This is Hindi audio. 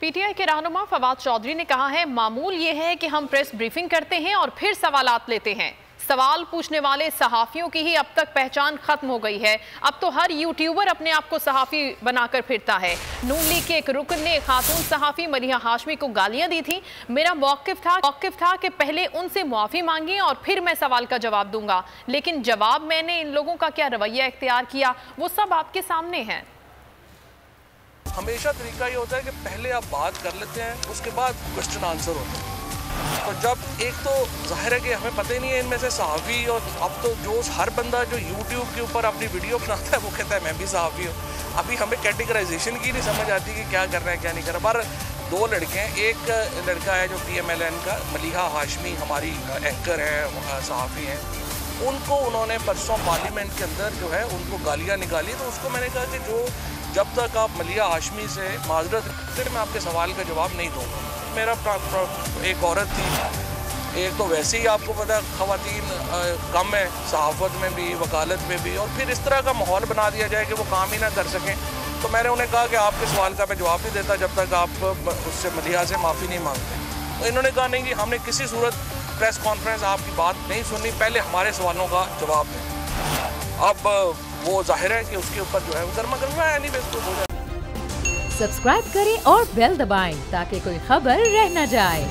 पीटीआई के रहनुमा फवाद चौधरी ने कहा है, मामूल ये है कि हम प्रेस ब्रीफिंग करते हैं और फिर सवालात लेते हैं। सवाल पूछने वाले सहाफियों की ही अब तक पहचान खत्म हो गई है। अब तो हर यूट्यूबर अपने आप को सहाफी बनाकर फिरता है। नून लीग के एक रुकन ने खातून सहाफी मलिहा हाशमी को गालियां दी थी। मेरा मौकिफ था कि पहले उनसे मुआफी मांगी और फिर मैं सवाल का जवाब दूंगा, लेकिन जवाब मैंने इन लोगों का क्या रवैया इख्तियार किया वो सब आपके सामने है। हमेशा तरीका ये होता है कि पहले आप बात कर लेते हैं, उसके बाद क्वेश्चन आंसर होता है। तो जब एक तो जाहिर है कि हमें पता ही नहीं है इनमें से सहाफ़ी, और अब तो जो हर बंदा जो यूट्यूब के ऊपर अपनी वीडियो बनाता है वो कहता है मैं भी सहाफ़ी हूँ। अभी हमें कैटेगराइजेशन की नहीं समझ आती कि क्या कर रहे हैं क्या नहीं कर रहे। पर दो लड़के हैं, एक लड़का है जो PMLN का मलिहा हाशमी हमारी एंकर है, सहाफ़ी हैं, उनको उन्होंने परसों पार्लियामेंट के अंदर जो है उनको गालियाँ निकाली। तो उसको मैंने कहा कि जो जब तक आप मलिहा हाशमी से माजरत फिर मैं आपके सवाल का जवाब नहीं दूँगा। मेरा एक औरत थी, एक तो वैसे ही आपको पता है ख़वातीन कम है सहाफ़त में भी, वकालत में भी, और फिर इस तरह का माहौल बना दिया जाए कि वो काम ही ना कर सकें। तो मैंने उन्हें कहा कि आपके सवाल का मैं जवाब नहीं देता जब तक आप उससे मलिहा से माफ़ी नहीं मांगते। तो इन्होंने कहा नहीं जी, हमने किसी सूरत प्रेस कॉन्फ्रेंस आपकी बात नहीं सुननी, पहले हमारे सवालों का जवाब दें। अब वो जाहिर है कि उसके ऊपर जो है वो गर्मा गर्मा है, नहीं बेस हो जाए। सब्सक्राइब करें और बेल दबाएं ताकि कोई खबर रह न जाए।